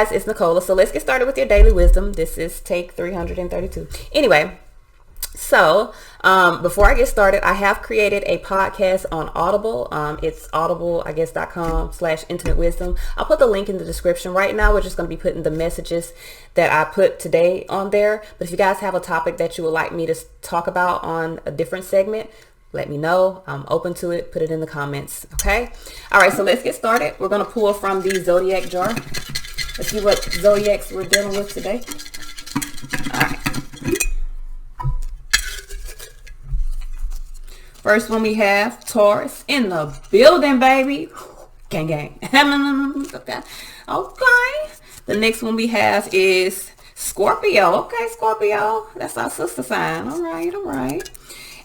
guys, it's Neecola. So let's get started with your daily wisdom. This is take 332. Anyway, so before I get started, I have created a podcast on Audible. It's audible.com/intimate wisdom. I'll put the link in the description. Right now, we're just going to be putting the messages that I put today on there. But if you guys have a topic that you would like me to talk about on a different segment, let me know. I'm open to it. Put it in the comments. Okay. All right. So let's get started. We're going to pull from the zodiac jar. Let's see what zodiacs we're dealing with today. All right. First one we have Taurus in the building, baby. Gang, gang. Okay. The next one we have is Scorpio. Okay, Scorpio. That's our sister sign. All right, all right.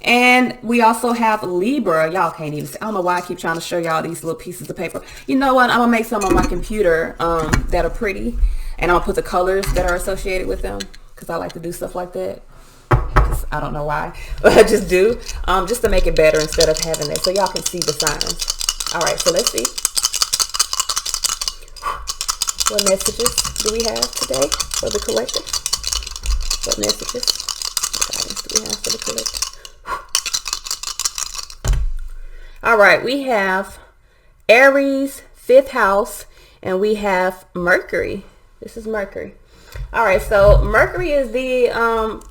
And we also have Libra. Y'all can't even see. I don't know why I keep trying to show y'all these little pieces of paper. You know what? I'm going to make some on my computer that are pretty. And I'll put the colors that are associated with them. Because I like to do stuff like that. I don't know why. But I just do. Just to make it better instead of having that. So y'all can see the signs. All right. So let's see. What messages do we have today for the collective? What messages? What guidance do we have for the collective? All right, we have Aries, 5th house, and we have Mercury. This is Mercury. All right, so Mercury is the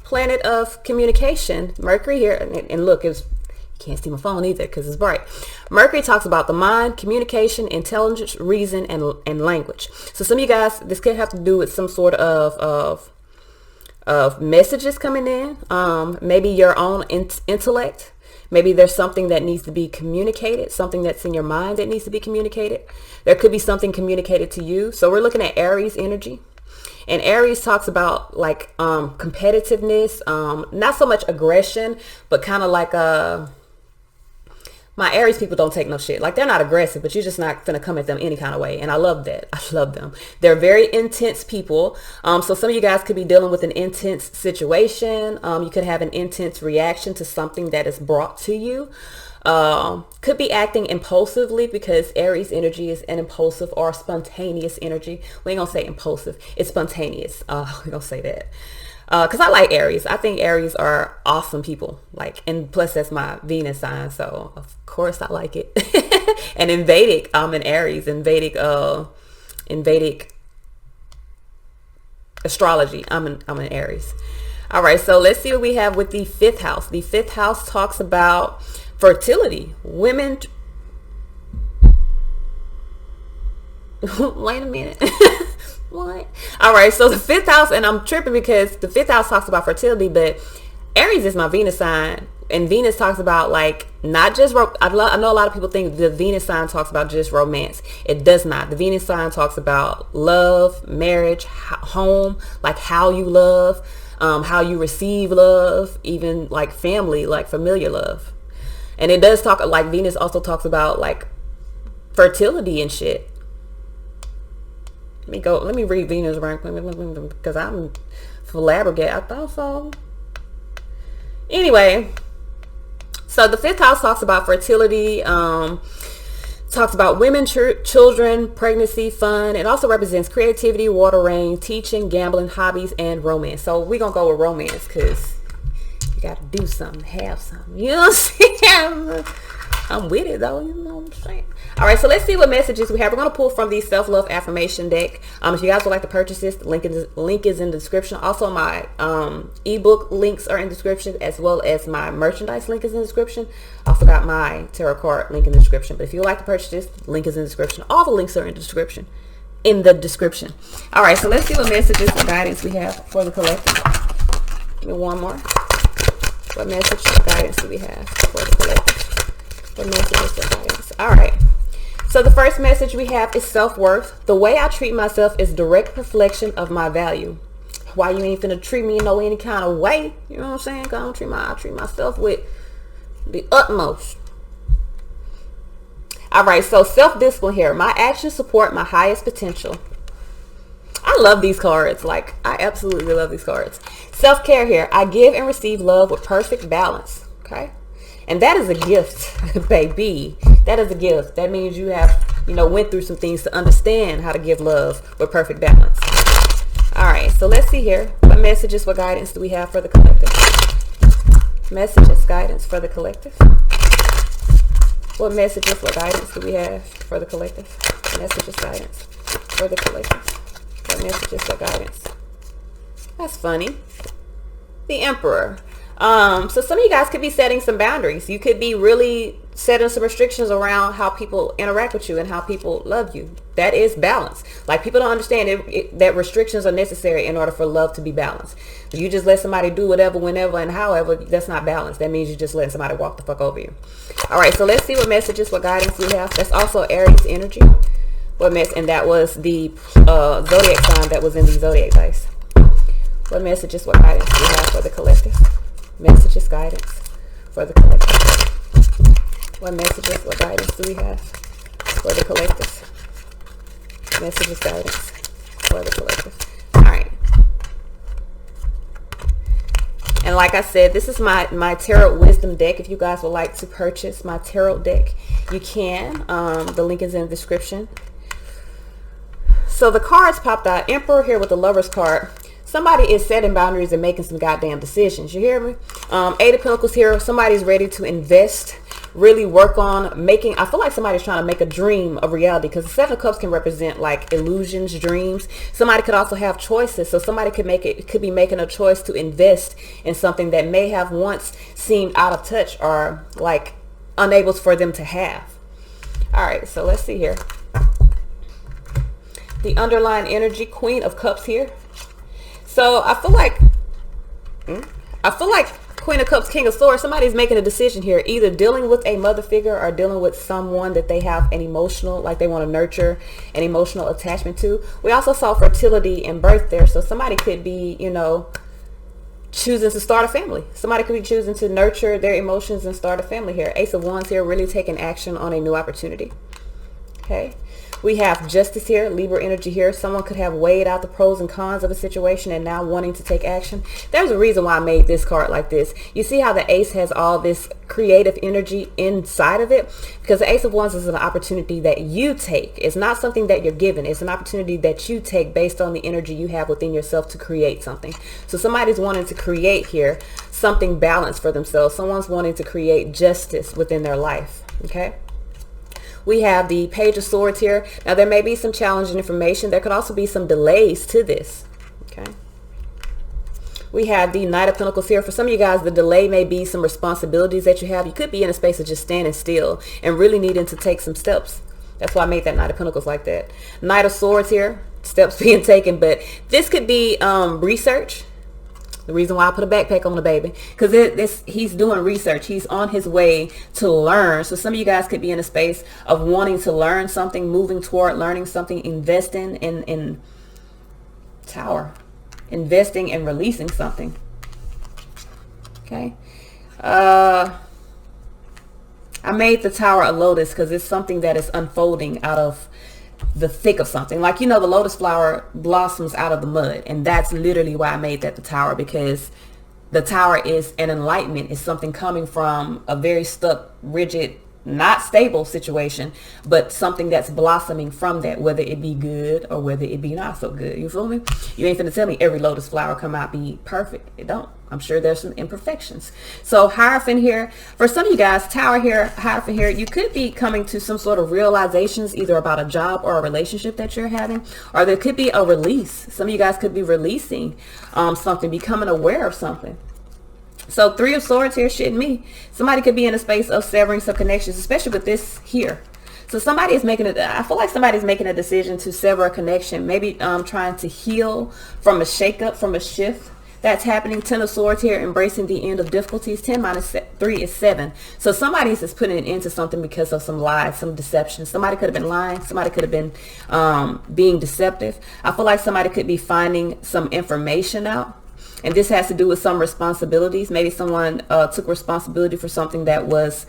planet of communication. Mercury here, and look, you can't see my phone either because it's bright. Mercury talks about the mind, communication, intelligence, reason, and language. So some of you guys, this could have to do with some sort of messages coming in, maybe your own intellect. Maybe there's something that needs to be communicated, something that's in your mind that needs to be communicated. There could be something communicated to you. So we're looking at Aries energy. And Aries talks about like competitiveness, not so much aggression, but kind of like my Aries people don't take no shit. Like they're not aggressive, but you're just not gonna come at them any kind of way. And I love that. I love them. They're very intense people. So some of you guys could be dealing with an intense situation. You could have an intense reaction to something that is brought to you. Could be acting impulsively because Aries energy is an impulsive or spontaneous energy. We ain't gonna say impulsive. It's spontaneous. We're gonna say that. Because I like Aries. I think Aries are awesome people. Like, and plus that's my Venus sign, so of course I like it. And in Vedic, I'm an Aries. In Vedic astrology, I'm an Aries. All right, so let's see what we have with the 5th house. The 5th house talks about fertility. Women. Wait a minute. What? All right, so the 5th house, and I'm tripping because the 5th house talks about fertility, but Aries is my Venus sign, and Venus talks about like not just I know a lot of people think the Venus sign talks about just romance. It does not. The Venus sign talks about love, marriage, home, like how you love, how you receive love, even like family, like familiar love. And it does talk like Venus also talks about like fertility and shit. Let me read Venus rank because I'm flabbergasted. I thought so. Anyway, so the 5th house talks about fertility, talks about women, children, pregnancy, fun. It also represents creativity, water, rain, teaching, gambling, hobbies, and romance. So we're going to go with romance because you got to do something, have something. You know what I'm saying? I'm with it though, you know what I'm saying? All right, so let's see what messages we have. We're going to pull from the self-love affirmation deck. If you guys would like to purchase this, the link is in the description. Also, my ebook links are in the description, as well as my merchandise link is in the description. I also got my tarot card link in the description. But if you would like to purchase this, the link is in the description. All the links are in the description. All right, so let's see what messages and guidance we have for the collective. Give me one more. What message and guidance do we have for the collective? What messages and guidance? All right. So the first message we have is self-worth. The way I treat myself is direct reflection of my value. Why you ain't finna treat me in any kind of way? You know what I'm saying? Cause I treat myself with the utmost. All right, so self-discipline here. My actions support my highest potential. I love these cards. Like, I absolutely love these cards. Self-care here. I give and receive love with perfect balance. Okay. And that is a gift, baby. That is a gift. That means you have you know, went through some things to understand how to give love with perfect balance. All right, so let's see here. What messages, what guidance do we have for the collective? Messages, guidance for the collective. What messages, what guidance do we have for the collective? Messages, guidance for the collective. What messages, what guidance? That's funny. The Emperor. So some of you guys could be setting some boundaries. You could be really setting some restrictions around how people interact with you and how people love you. That is balance. Like, people don't understand that restrictions are necessary in order for love to be balanced. If you just let somebody do whatever, whenever, and however, that's not balance. That means you just letting somebody walk the fuck over you. All right, so let's see what messages, what guidance we have. That's also Aries energy. And that was the zodiac sign that was in the zodiac dice. What messages, what guidance do we have for the collective? Messages, guidance for the collective. What messages, what guidance do we have for the collective? Messages, guidance for the collective. All right. And like I said, this is my tarot wisdom deck. If you guys would like to purchase my tarot deck, you can. The link is in the description. So the cards popped out. Emperor here with the Lover's card. Somebody is setting boundaries and making some goddamn decisions. You hear me? Eight of Pentacles here. Somebody's ready to invest, really work on making, I feel like somebody's trying to make a dream a reality, because the Seven of Cups can represent like illusions, dreams. Somebody could also have choices. So somebody could be making a choice to invest in something that may have once seemed out of touch or like unable for them to have. All right, so let's see here. The underlying energy, Queen of Cups here. So I feel like Queen of Cups, King of Swords, somebody's making a decision here, either dealing with a mother figure or dealing with someone that they have an emotional, like they want to nurture an emotional attachment to. We also saw fertility and birth there. So somebody could be, you know, choosing to start a family. Somebody could be choosing to nurture their emotions and start a family here. Ace of Wands here, really taking action on a new opportunity. Okay. We have Justice here, Libra energy here. Someone could have weighed out the pros and cons of a situation and now wanting to take action. There's a reason why I made this card like this. You see how the Ace has all this creative energy inside of it? Because the Ace of Wands is an opportunity that you take. It's not something that you're given. It's an opportunity that you take based on the energy you have within yourself to create something. So somebody's wanting to create here something balanced for themselves. Someone's wanting to create justice within their life. Okay. We have the Page of Swords here. Now, there may be some challenging information. There could also be some delays to this. Okay. We have the Knight of Pentacles here. For some of you guys, the delay may be some responsibilities that you have. You could be in a space of just standing still and really needing to take some steps. That's why I made that Knight of Pentacles like that. Knight of Swords here. Steps being taken. But this could be research. The reason why I put a backpack on the baby, because he's doing research. He's on his way to learn. So some of you guys could be in a space of wanting to learn something, moving toward learning something, investing in Tower, investing and releasing something. Okay. I made the Tower a lotus because it's something that is unfolding out of the thick of something. Like, you know, the lotus flower blossoms out of the mud, and that's literally why I made that the Tower, because the Tower is an enlightenment. It's something coming from a very stuck, rigid, not stable situation, but something that's blossoming from that, whether it be good or whether it be not so good. You feel me? You ain't finna tell me every lotus flower come out be perfect. It don't. I'm sure there's some imperfections. So Hierophant here, for some of you guys, Tower here, Hierophant here, you could be coming to some sort of realizations, either about a job or a relationship that you're having, or there could be a release. Some of you guys could be releasing something, becoming aware of something. So Three of Swords here, shit me. Somebody could be in a space of severing some connections, especially with this here. So somebody is making I feel like somebody's making a decision to sever a connection, maybe trying to heal from a shakeup, from a shift that's happening. Ten of Swords here, embracing the end of difficulties. 10 minus 3 is 7. So somebody's is putting an end to something because of some lies, some deception. Somebody could have been lying. Somebody could have been being deceptive. I feel like somebody could be finding some information out. And this has to do with some responsibilities. Maybe someone took responsibility for something that was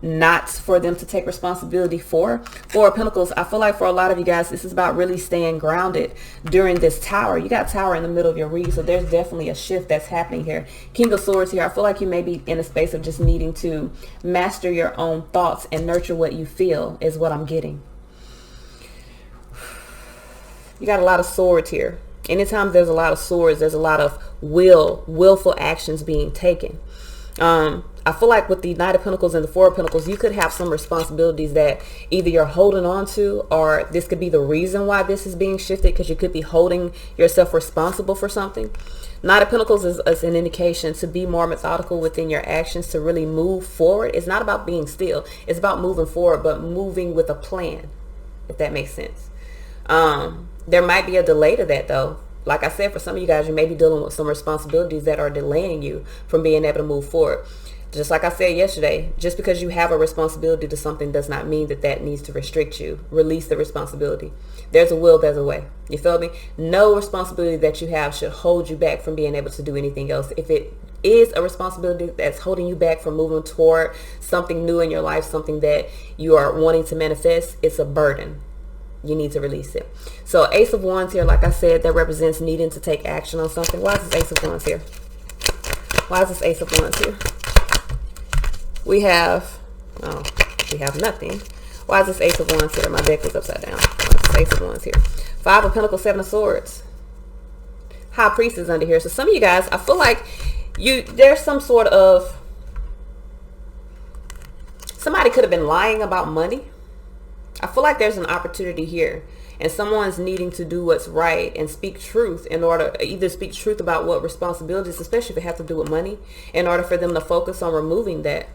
not for them to take responsibility for. Four of Pentacles, I feel like for a lot of you guys, this is about really staying grounded during this Tower. You got Tower in the middle of your read, so there's definitely a shift that's happening here. King of Swords here, I feel like you may be in a space of just needing to master your own thoughts and nurture what you feel is what I'm getting. You got a lot of swords here. Anytime there's a lot of swords, there's a lot of willful actions being taken. I feel like with the Knight of Pentacles and the Four of Pentacles, you could have some responsibilities that either you're holding on to, or this could be the reason why this is being shifted, because you could be holding yourself responsible for something. Knight of Pentacles is an indication to be more methodical within your actions, to really move forward. It's not about being still. It's about moving forward, but moving with a plan, if that makes sense. There might be a delay to that, though. Like I said, for some of you guys, you may be dealing with some responsibilities that are delaying you from being able to move forward. Just like I said yesterday, just because you have a responsibility to something does not mean that that needs to restrict you. Release the responsibility. There's a will, there's a way. You feel me? No responsibility that you have should hold you back from being able to do anything else. If it is a responsibility that's holding you back from moving toward something new in your life, something that you are wanting to manifest, it's a burden. You need to release it. So Ace of Wands here, like I said, that represents needing to take action on something. Why is this Ace of Wands here? Why is this Ace of Wands here? We have nothing. Why is this Ace of Wands here? My deck was upside down. Why is this Ace of Wands here? Five of Pentacles, Seven of Swords. High Priestess under here. So some of you guys, I feel like there's some sort of, somebody could have been lying about money. I feel like there's an opportunity here, and someone's needing to do what's right and speak truth in order, either speak truth about what responsibilities, especially if it has to do with money, in order for them to focus on removing that.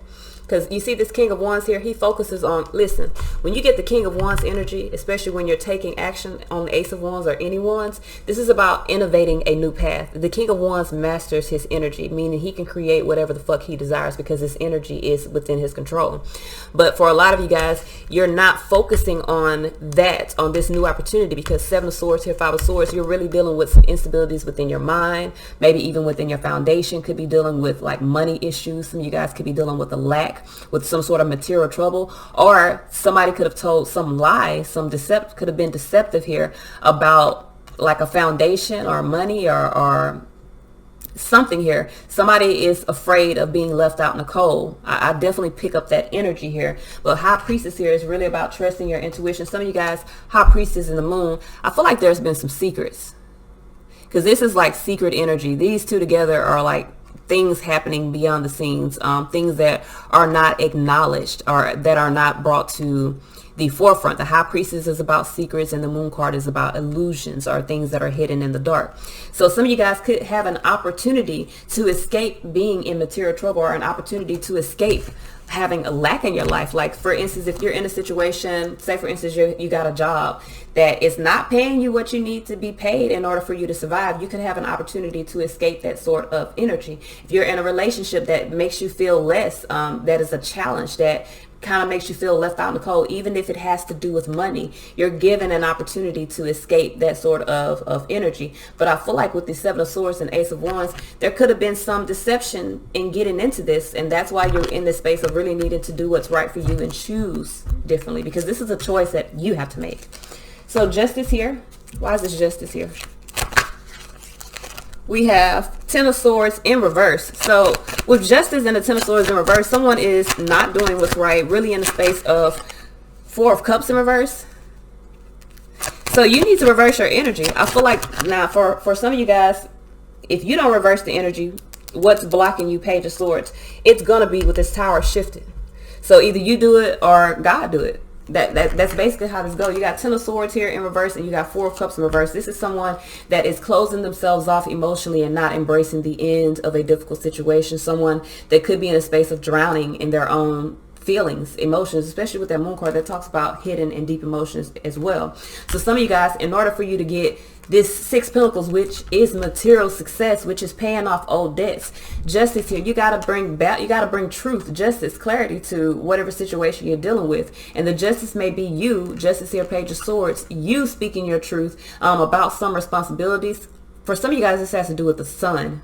Because you see this King of Wands here, he focuses on, listen, when you get the King of Wands energy, especially when you're taking action on the Ace of Wands or any Wands, this is about innovating a new path. The King of Wands masters his energy, meaning he can create whatever the fuck he desires because his energy is within his control. But for a lot of you guys, you're not focusing on that, on this new opportunity, because Seven of Swords here, Five of Swords, you're really dealing with some instabilities within your mind, maybe even within your foundation. Could be dealing with like money issues. Some of you guys could be dealing with a lack, with some sort of material trouble, or somebody could have told some lie, could have been deceptive here about like a foundation or money or something here. Somebody is afraid of being left out in the cold. I definitely pick up that energy here. But High Priestess here is really about trusting your intuition. Some of you guys, High Priestess in the Moon, I feel like there's been some secrets, because this is like secret energy. These two together are like things happening beyond the scenes, things that are not acknowledged or that are not brought to the forefront. The High Priestess is about secrets, and the Moon card is about illusions or things that are hidden in the dark. So some of you guys could have an opportunity to escape being in material trouble, or an opportunity to escape having a lack in your life. Like for instance, if you're in a situation, say for instance you got a job that is not paying you what you need to be paid in order for you to survive, you could have an opportunity to escape that sort of energy. If you're in a relationship that makes you feel less, that is a challenge, that kind of makes you feel left out in the cold, even if it has to do with money, you're given an opportunity to escape that sort of energy. But I feel like with the Seven of Swords and Ace of Wands, there could have been some deception in getting into this, and that's why you're in this space of really needing to do what's right for you and choose differently, because this is a choice that you have to make. So Justice here. Why is this Justice here? We have Ten of Swords in reverse. So with Justice and the Ten of Swords in reverse, someone is not doing what's right, really in the space of Four of Cups in reverse. So you need to reverse your energy. I feel like now for some of you guys, if you don't reverse the energy, what's blocking you, Page of Swords, it's going to be with this Tower shifted. So either you do it or God do it. That's basically how this goes. You got Ten of Swords here in reverse, and you got Four of Cups in reverse. This is someone that is closing themselves off emotionally and not embracing the end of a difficult situation. Someone that could be in a space of drowning in their own feelings, emotions, especially with that Moon card that talks about hidden and deep emotions as well. So some of you guys, in order for you to get this Six of Pentacles, which is material success, which is paying off old debts, Justice here, you got to bring truth, justice, clarity to whatever situation you're dealing with. And the justice may be you, Justice here, Page of Swords, you speaking your truth about some responsibilities. For some of you guys, this has to do with the sun,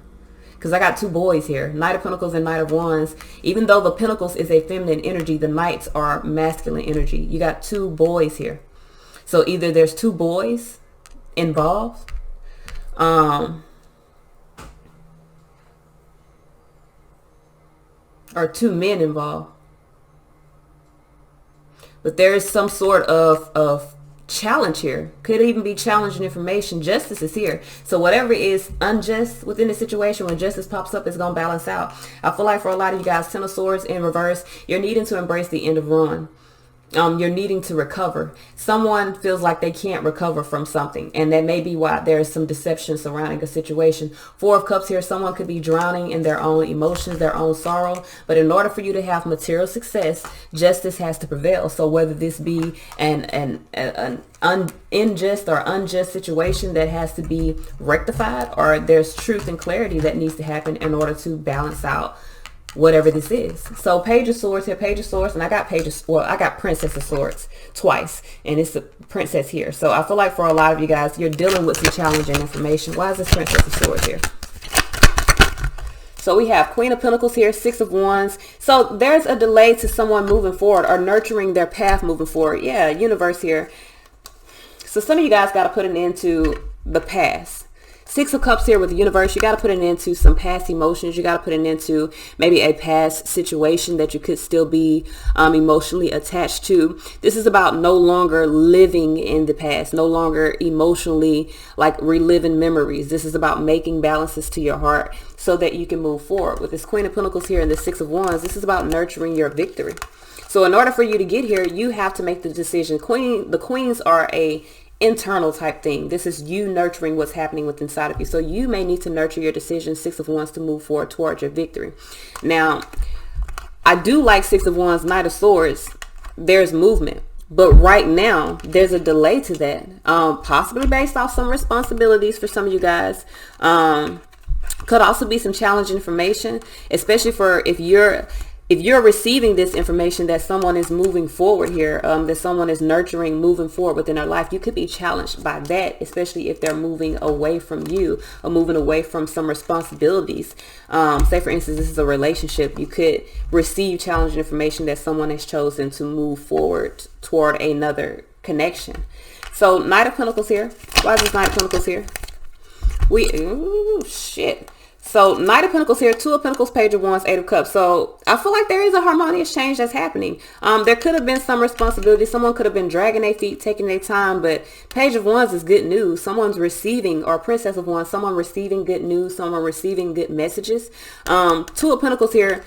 because I got two boys here, Knight of Pentacles and Knight of Wands. Even though the Pentacles is a feminine energy, the Knights are masculine energy. You got two boys here. So either there's two boys involved, or two men involved. But there is some sort of challenge here. Could even be challenging information. Justice is here. So whatever is unjust within the situation, when justice pops up, it's going to balance out. I feel like for a lot of you guys, Ten of Swords in reverse, you're needing to embrace the end of run. You're needing to recover. Someone feels like they can't recover from something, and that may be why there is some deception surrounding a situation. Four of Cups here, someone could be drowning in their own emotions, their own sorrow, but in order for you to have material success, justice has to prevail. So whether this be an unjust or unjust situation that has to be rectified, or there's truth and clarity that needs to happen in order to balance out whatever this is. So Page of Swords here, Page of Swords, and I got I got Princess of Swords twice, and it's the Princess here. So I feel like for a lot of you guys, you're dealing with some challenging information. Why is this Princess of Swords here? So we have Queen of Pentacles here, Six of Wands. So there's a delay to someone moving forward or nurturing their path moving forward. Yeah, universe here. So some of you guys got to put an end to the past. Six of Cups here with the universe. You got to put an end to some past emotions. You got to put an end to maybe a past situation that you could still be emotionally attached to. This is about no longer living in the past, no longer emotionally like reliving memories. This is about making balances to your heart so that you can move forward. With this Queen of Pentacles here and the Six of Wands, this is about nurturing your victory. So in order for you to get here, you have to make the decision. The queens are a internal type thing. This is you nurturing what's happening within inside of you. So you may need to nurture your decision, Six of Wands, to move forward towards your victory. Now, I do like Six of Wands, Knight of Swords. There's movement, but right now there's a delay to that. Possibly based off some responsibilities for some of you guys. Could also be some challenging information, especially for if you're receiving this information that someone is moving forward here, that someone is nurturing, moving forward within their life, you could be challenged by that, especially if they're moving away from you or moving away from some responsibilities. Say, for instance, this is a relationship. You could receive challenging information that someone has chosen to move forward toward another connection. So Knight of Pentacles here. Why is this Knight of Pentacles here? Ooh, shit. So Knight of Pentacles here, Two of Pentacles, Page of Wands, Eight of Cups. So I feel like there is a harmonious change that's happening. There could have been some responsibility. Someone could have been dragging their feet, taking their time, but Page of Wands is good news. Someone's receiving, or Princess of Wands, someone receiving good news, someone receiving good messages. Two of Pentacles here,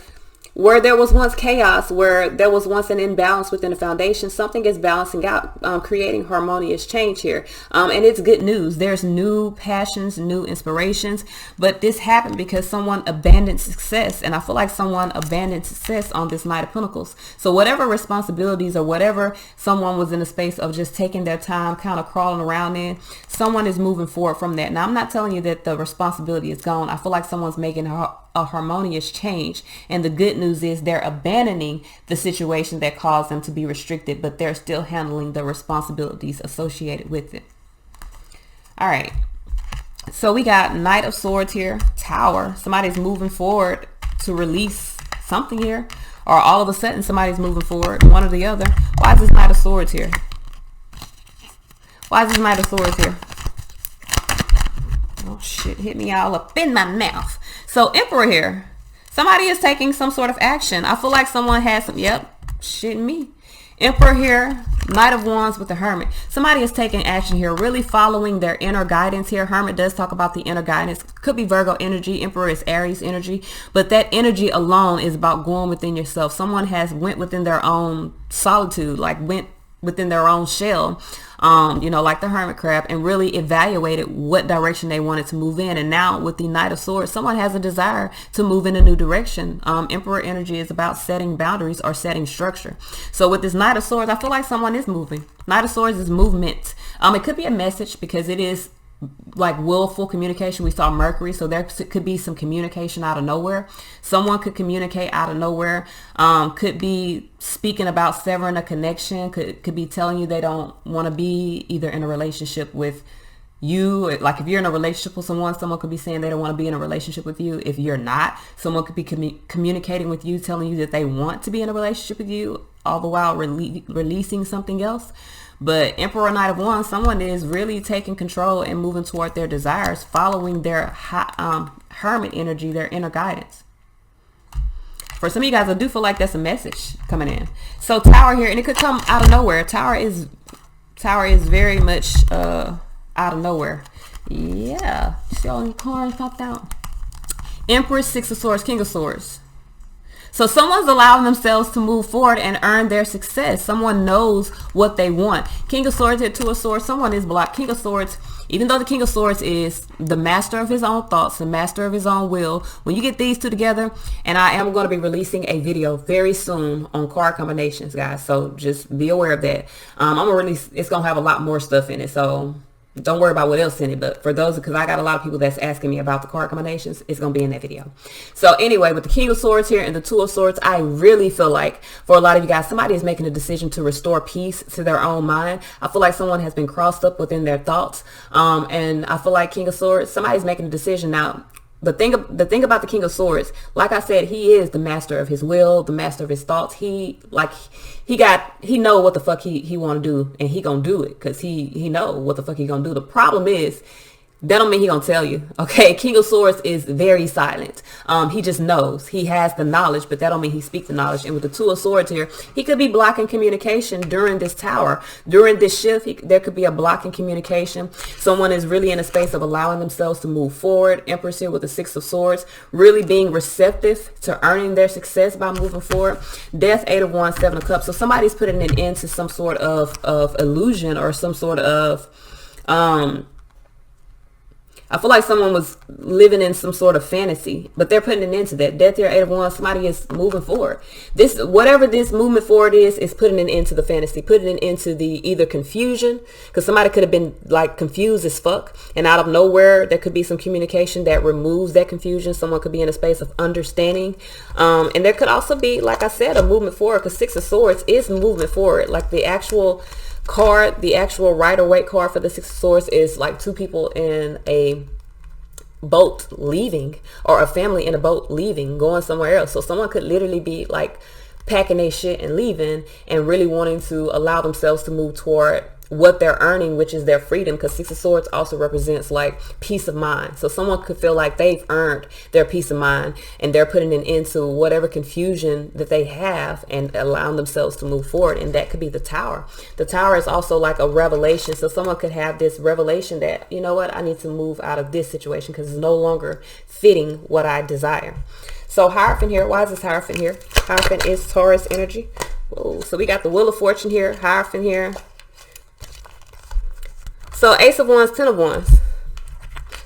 where there was once chaos, where there was once an imbalance within the foundation, something is balancing out, creating harmonious change here. And it's good news. There's new passions, new inspirations, but this happened because someone abandoned success. And I feel like someone abandoned success on this Knight of Pentacles. So whatever responsibilities or whatever someone was in a space of just taking their time, kind of crawling around in, someone is moving forward from that. Now, I'm not telling you that the responsibility is gone. I feel like someone's making a harmonious change, and the good news is they're abandoning the situation that caused them to be restricted, but they're still handling the responsibilities associated with it. All right, so we got Knight of Swords here, Tower. Somebody's moving forward to release something here, or all of a sudden somebody's moving forward, one or the other. Why is this Knight of Swords here? Why is this Knight of Swords here? Oh shit, hit me all up in my mouth. So Emperor here, somebody is taking some sort of action. I feel like someone has some, shit me. Emperor here, Knight of Wands with the Hermit. Somebody is taking action here, really following their inner guidance here. Hermit does talk about the inner guidance. Could be Virgo energy. Emperor is Aries energy. But that energy alone is about going within yourself. Someone has went within their own solitude, like went within their own shell, like the hermit crab, and really evaluated what direction they wanted to move in. And now with the Knight of Swords, someone has a desire to move in a new direction. Emperor energy is about setting boundaries or setting structure. So with this Knight of Swords, I feel like someone is moving. Knight of Swords is movement. It could be a message because it is like willful communication. We saw Mercury, so there could be some communication out of nowhere. Someone could communicate out of nowhere. Could be speaking about severing a connection. Could be telling you they don't want to be either in a relationship with you. Like if you're in a relationship with someone could be saying they don't want to be in a relationship with you. If you're not, someone could be communicating with you, telling you that they want to be in a relationship with you, all the while releasing something else. But Emperor, Knight of Wands, someone is really taking control and moving toward their desires, following their hermit energy, their inner guidance. For some of you guys, I do feel like that's a message coming in. So Tower here, and it could come out of nowhere. Tower is Tower is very much out of nowhere. Yeah. See all the cards popped out. Empress, Six of Swords, King of Swords. So someone's allowing themselves to move forward and earn their success. Someone knows what they want. King of Swords hit Two of Swords. Someone is blocked. King of Swords, even though the King of Swords is the master of his own thoughts, the master of his own will, when you get these two together, and I am going to be releasing a video very soon on card combinations, guys. So just be aware of that. I'm going to release, it's going to have a lot more stuff in it. So don't worry about what else in it, but for those, because I got a lot of people that's asking me about the card combinations, it's going to be in that video. So anyway, with the King of Swords here and the Two of Swords, I really feel like for a lot of you guys, somebody is making a decision to restore peace to their own mind. I feel like someone has been crossed up within their thoughts. And I feel like King of Swords, somebody's making a decision now. The thing about the King of Swords, like I said, he is the master of his will, the master of his thoughts. He know what the fuck he want to do, and he gonna do it because he know what the fuck he gonna do. The problem is, that don't mean he gonna tell you. Okay, King of Swords is very silent. He just knows. He has the knowledge, but that don't mean he speaks the knowledge. And with the Two of Swords here, he could be blocking communication during this tower. During this shift, there could be a block in communication. Someone is really in a space of allowing themselves to move forward. Empress here with the Six of Swords, really being receptive to earning their success by moving forward. Death, Eight of Wands, Seven of Cups. So somebody's putting an end to some sort of illusion or some sort of I feel like someone was living in some sort of fantasy, but they're putting an end to that. Death here, Eight of Wands, somebody is moving forward. This, whatever this movement forward is putting an end to the fantasy, putting an end to the either confusion, because somebody could have been like confused as fuck, and out of nowhere, there could be some communication that removes that confusion. Someone could be in a space of understanding. And there could also be, like I said, a movement forward, because Six of Swords is movement forward. Like the actual card, the actual Rider-Waite card for the Six of Swords is like two people in a boat leaving, or a family in a boat leaving, going somewhere else. So someone could literally be like packing their shit and leaving, and really wanting to allow themselves to move toward what they're earning, which is their freedom, because Six of Swords also represents like peace of mind. So someone could feel like they've earned their peace of mind, and they're putting an end to whatever confusion that they have and allowing themselves to move forward. And that could be the Tower. The Tower is also like a revelation. So someone could have this revelation that, you know what, I need to move out of this situation because it's no longer fitting what I desire. So Hierophant here, why is this Hierophant here? Hierophant is Taurus energy. Whoa. So we got the Wheel of Fortune here, Hierophant here. So Ace of Wands, Ten of Wands.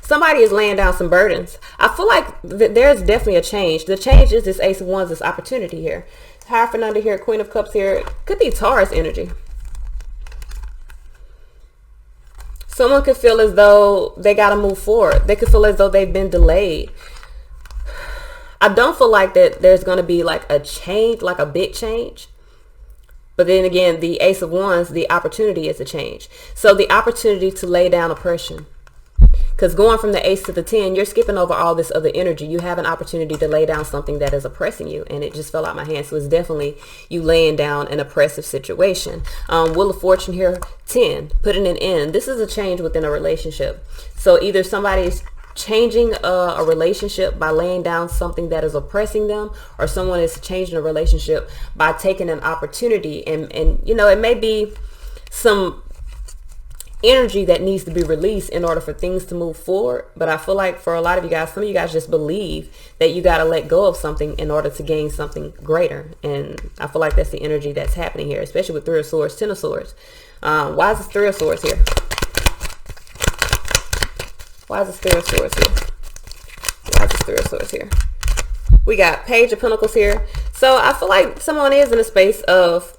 Somebody is laying down some burdens. I feel like there's definitely a change. The change is this Ace of Wands, this opportunity here. Hierophant under here, Queen of Cups here. Could be Taurus energy. Someone could feel as though they got to move forward. They could feel as though they've been delayed. I don't feel like that there's going to be like a change, like a big change. But then again, the Ace of Wands, the opportunity is a change. So the opportunity to lay down oppression. Because going from the Ace to the 10, you're skipping over all this other energy. You have an opportunity to lay down something that is oppressing you. And it just fell out my hand. So it's definitely you laying down an oppressive situation. Wheel of Fortune here, 10, putting an end. This is a change within a relationship. So either somebody's changing a relationship by laying down something that is oppressing them, or someone is changing a relationship by taking an opportunity, and you know, it may be some energy that needs to be released in order for things to move forward. But I feel like for a lot of you guys, some of you guys just believe that you got to let go of something in order to gain something greater, and I feel like that's the energy that's happening here, especially with Three of Swords, Ten of Swords. Why is this Three of Swords here? Why is this Three of Swords here? Why is this Three of Swords here? We got Page of Pentacles here. So I feel like someone is in a space of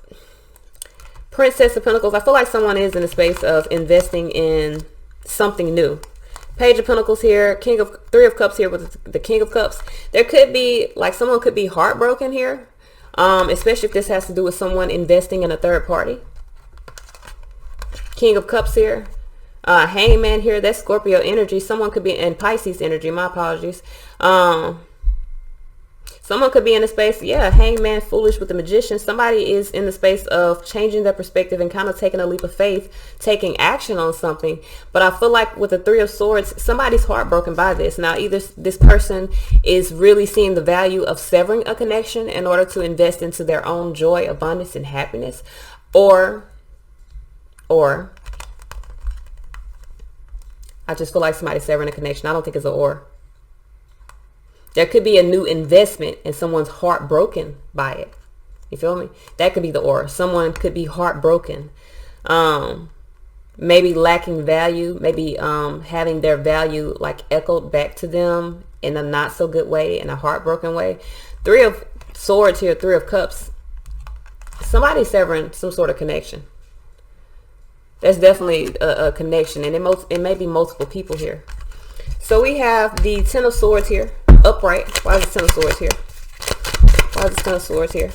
Princess of Pentacles. I feel like someone is in a space of investing in something new. Page of Pentacles here. Three of Cups here with the King of Cups. There could be, like, someone could be heartbroken here. Especially if this has to do with someone investing in a third party. King of Cups here. Hangman here, that's Scorpio energy. Someone could be in Pisces energy, my apologies. Someone could be in a space, yeah, Hangman, Foolish with the Magician. Somebody is in the space of changing their perspective and kind of taking a leap of faith, taking action on something. But I feel like with the Three of Swords, somebody's heartbroken by this. Now, either this person is really seeing the value of severing a connection in order to invest into their own joy, abundance, and happiness, or or I just feel like somebody's severing a connection. I don't think it's an or. There could be a new investment and someone's heartbroken by it. You feel me? That could be the or. Someone could be heartbroken. Maybe lacking value. Maybe having their value like echoed back to them in a not so good way, in a heartbroken way. Three of Swords here, Three of Cups. Somebody's severing some sort of connection. There's definitely a connection, and it may be multiple people here. So we have the Ten of Swords here, upright. Why is the Ten of Swords here? Why is the Ten of Swords here?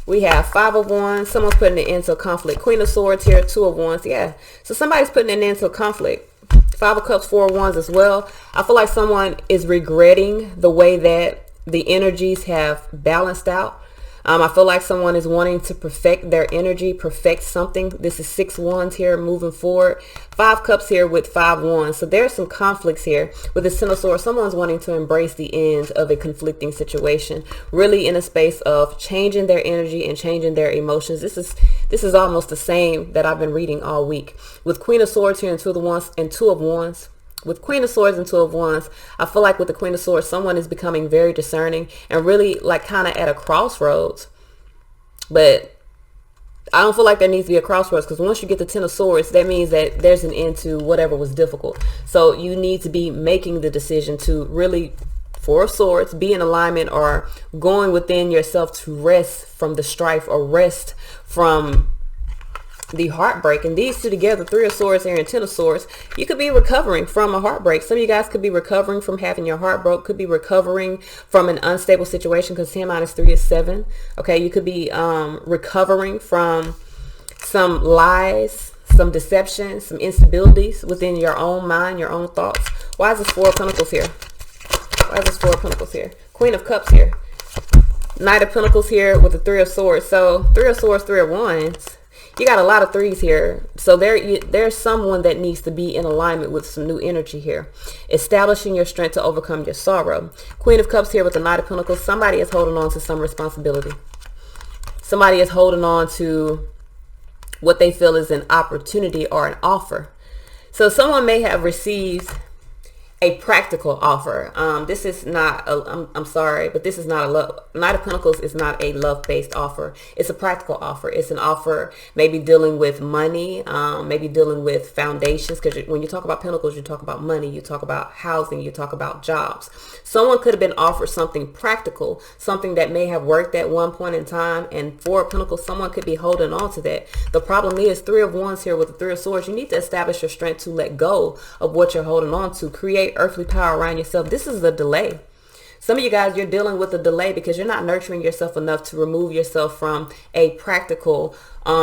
We have Five of Wands. Someone's putting an end to a conflict. Queen of Swords here, Two of Wands. Yeah, so somebody's putting an end to a conflict. Five of Cups, Four of Wands as well. I feel like someone is regretting the way that the energies have balanced out. I feel like someone is wanting to perfect their energy, perfect something. This is Six Wands here, moving forward. Five Cups here with Five Wands. So there's some conflicts here with the Ten of Swords. Someone's wanting to embrace the end of a conflicting situation, really in a space of changing their energy and changing their emotions. This is almost the same that I've been reading all week with Queen of Swords here and Two of Wands and Two of Wands. With Queen of Swords and Two of Wands, I feel like with the Queen of Swords, someone is becoming very discerning and really like kind of at a crossroads. But I don't feel like there needs to be a crossroads, because once you get the Ten of Swords, that means that there's an end to whatever was difficult. So you need to be making the decision to really, Four of Swords, be in alignment or going within yourself to rest from the strife or rest from the heartbreak. And these two together, Three of Swords here and Ten of Swords, you could be recovering from a heartbreak. Some of you guys could be recovering from having your heart broke, could be recovering from an unstable situation, because 10 minus 3 is 7. Okay, you could be recovering from some lies, some deception, some instabilities within your own mind, your own thoughts. Why is this Four of Pentacles here? Why is this Four of Pentacles here? Queen of Cups here. Knight of Pentacles here with the Three of Swords. So Three of Swords, Three of Wands. You got a lot of threes here. So there's someone that needs to be in alignment with some new energy here. Establishing your strength to overcome your sorrow. Queen of Cups here with the Knight of Pentacles. Somebody is holding on to some responsibility. Somebody is holding on to what they feel is an opportunity or an offer. So someone may have received a practical offer. This is not I'm sorry, but this is not a love. Knight of Pentacles is not a love-based offer. It's a practical offer. It's an offer maybe dealing with money, maybe dealing with foundations, because when you talk about Pentacles, you talk about money, you talk about housing, you talk about jobs. Someone could have been offered something practical, something that may have worked at one point in time, and Four of Pentacles, someone could be holding on to that. The problem is Three of Wands here with the Three of Swords. You need to establish your strength to let go of what you're holding on to. Create earthly power around yourself. This is a delay. Some of you guys, you're dealing with a delay because you're not nurturing yourself enough to remove yourself from a practical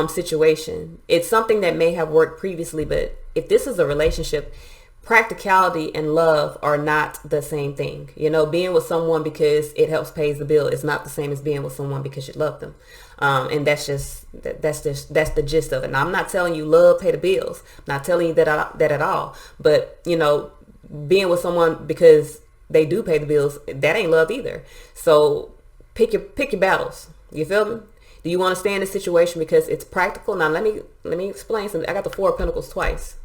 situation. It's something that may have worked previously, but if this is a relationship, practicality and love are not the same thing. You know, being with someone because it helps pays the bill is not the same as being with someone because you love them. And that's the gist of it. Now, I'm not telling you love pay the bills. I'm not telling you that at all. But, you know, being with someone because they do pay the bills, that ain't love either. So pick your battles. You feel me? Do you want to stay in this situation because it's practical? Now let me explain something. I got the Four of Pentacles twice.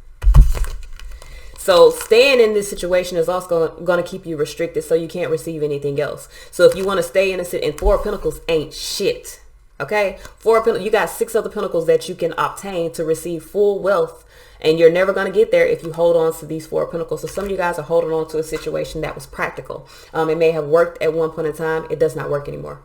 So staying in this situation is also going to keep you restricted, so you can't receive anything else. So if you want to stay in and Four of Pentacles ain't shit. Okay, Four of Pentacles, you got 6 other Pentacles that you can obtain to receive full wealth, and you're never going to get there if you hold on to these Four of Pentacles. So some of you guys are holding on to a situation that was practical. It may have worked at one point in time. It does not work anymore.